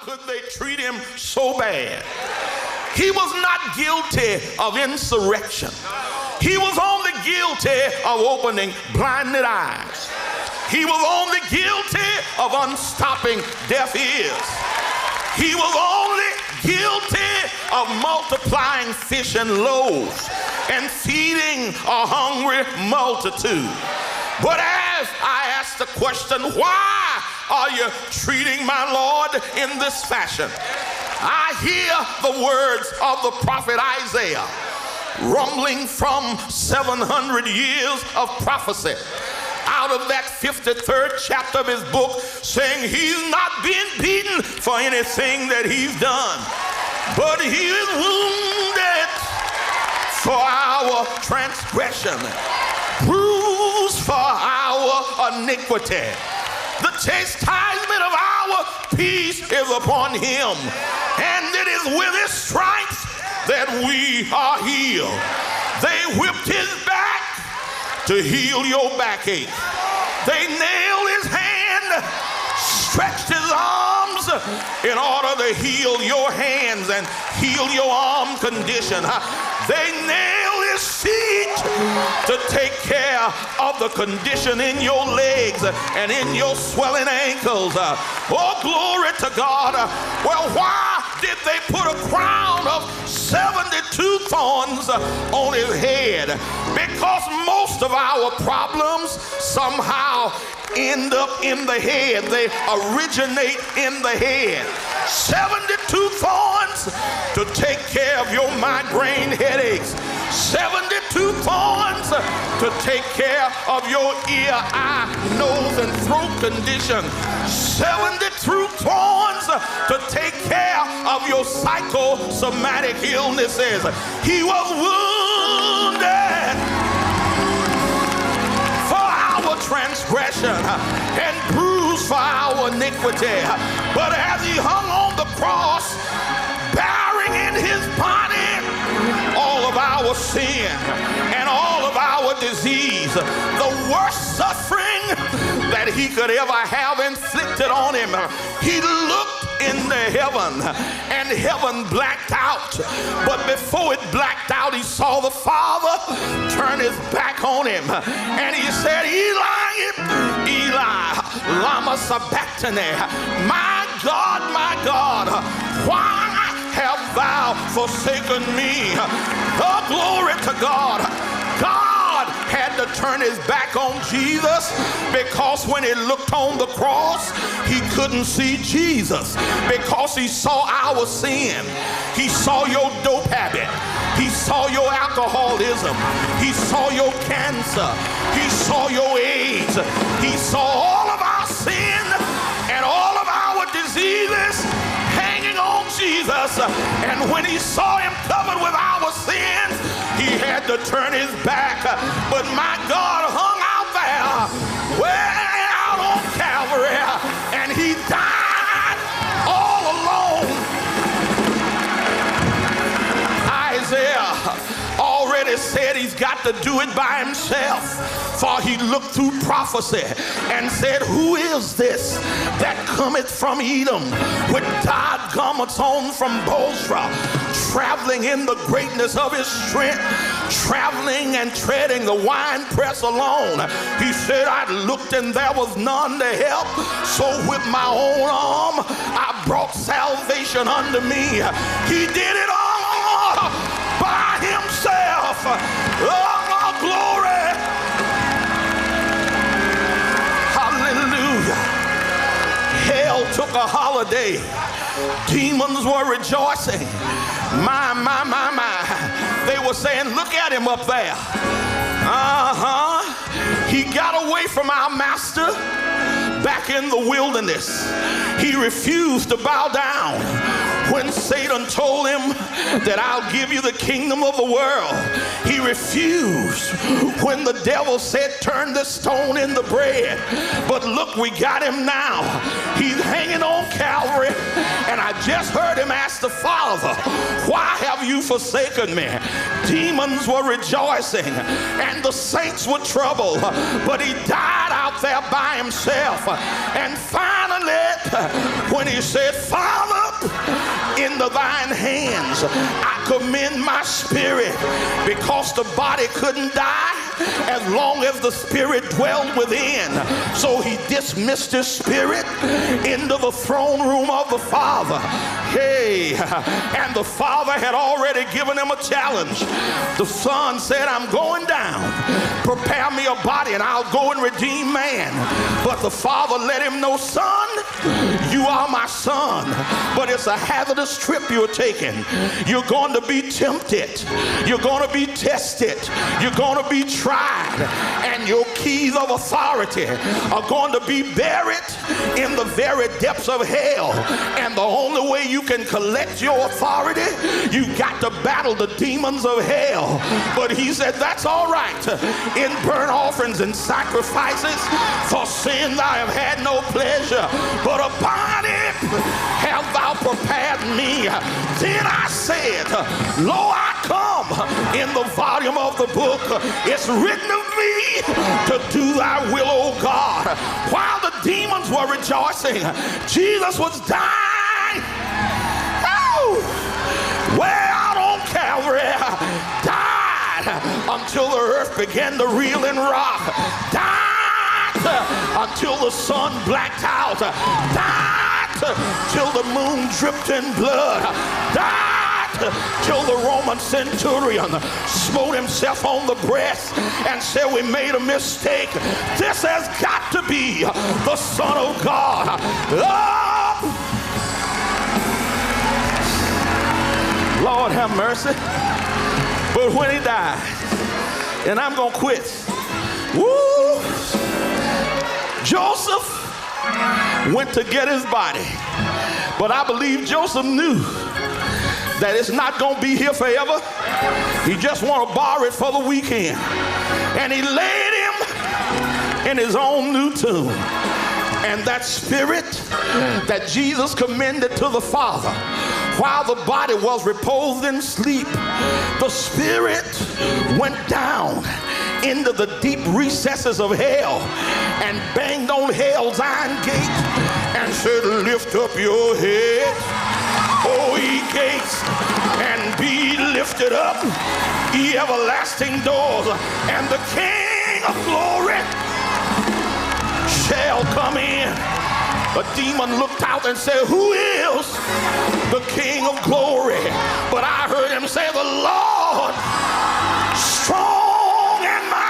could they treat him so bad? He was not guilty of insurrection. He was only guilty of opening blinded eyes. He was only guilty of unstopping deaf ears. He was only guilty of multiplying fish and loaves and feeding a hungry multitude. But as I ask the question, why are you treating my Lord in this fashion? I hear the words of the prophet Isaiah rumbling from 700 years of prophecy out of that 53rd chapter of his book, saying he's not being beaten for anything that he's done, but he is wounded for our transgression, bruised for our iniquity. The chastisement of our peace is upon him, and it is with his stripes that we are healed. They whipped his back to heal your backache. They nailed his hand, stretched his arms in order to heal your hands and heal your arm condition. They nailed his feet to take care of the condition in your legs and in your swelling ankles. Oh, glory to God. Well, why did they put a crown of 72 thorns on his head? Because most of our problems somehow end up in the head. They originate in the head. 72 thorns to take care of your migraine headaches. 72 thorns to take care of your ear, eye, nose, and throat condition. 72 thorns to take care of your psychosomatic illnesses. He was wounded for our transgression and bruised for our iniquity. But as he hung on the cross, bearing in his body all of our sin and all of our disease, the worst suffering that he could ever have inflicted on him, he looked into heaven and heaven blacked out. But before it blacked out, he saw the Father turn his back on him, and he said, Eli, Eli, lama sabachthani, my God, why have thou forsaken me? Oh, glory to God. God had to turn his back on Jesus because when he looked on the cross, he couldn't see Jesus because he saw our sin. He saw your dope habit. He saw your alcoholism. He saw your cancer. He saw your AIDS. He saw all of our sin and all of our diseases hanging on Jesus. And when he saw him covered with our sins, he had to turn his back. But my God hung out there, way out on Calvary, and he died all alone. Isaiah already said he's got to do it by himself, for he looked through prophecy and said, who is this that cometh from Edom with dyed garments on from Bozrah, traveling in the greatness of his strength, traveling and treading the winepress alone? He said, I looked and there was none to help, so with my own arm I brought salvation unto me. He did it all by himself. Oh, glory. Hallelujah. Hell took a holiday. Demons were rejoicing. My. They were saying, look at him up there. He got away from our master back in the wilderness. He refused to bow down when Satan told him that I'll give you the kingdom of the world. He refused when the devil said turn this stone into bread. But look, we got him now. He's hanging on Calvary, and I just heard him ask the Father, why have you forsaken me? Demons were rejoicing and the saints were troubled, but he died out there by himself. And finally when he said, Father, into thine hands I commend my spirit, because the body couldn't die as long as the spirit dwelled within. So he dismissed his spirit into the throne room of the Father. Hey, and the Father had already given him a challenge. The Son said, I'm going down, prepare me a body and I'll go and redeem man. But the Father let him know, son, you are my son, but it's a hazardous trip you're taking. You're going to be tempted, you're going to be tested, you're going to be tried, and your keys of authority are going to be buried in the very depths of hell. And the only way you can collect your authority, you got to battle the demons of hell. But he said, that's all right. In burnt offerings and sacrifices for sin I have had no pleasure, but a body have thou prepared me. Then I said, lo, I come. In the volume of the book it's written of me to do thy will, O God. While the demons were rejoicing, Jesus was dying. Oh, way out on Calvary, died until the earth began to reel and rock, died until the sun blacked out, died till the moon dripped in blood, died till the Roman centurion smote himself on the breast and said, we made a mistake. This has got to be the Son of God. Oh! Lord have mercy. But when he died, and I'm going to quit. Woo! Joseph went to get his body. But I believe Joseph knew that it's not going to be here forever. He just want to borrow it for the weekend. And he laid him in his own new tomb. And that spirit that Jesus commended to the Father, while the body was reposed in sleep, the spirit went down into the deep recesses of hell and banged on hell's iron gate and said, lift up your head, O ye gates, and be lifted up, ye everlasting doors, and the King of glory shall come in. A demon looked out and said, who is the King of glory? But I heard him say, the Lord strong and mighty.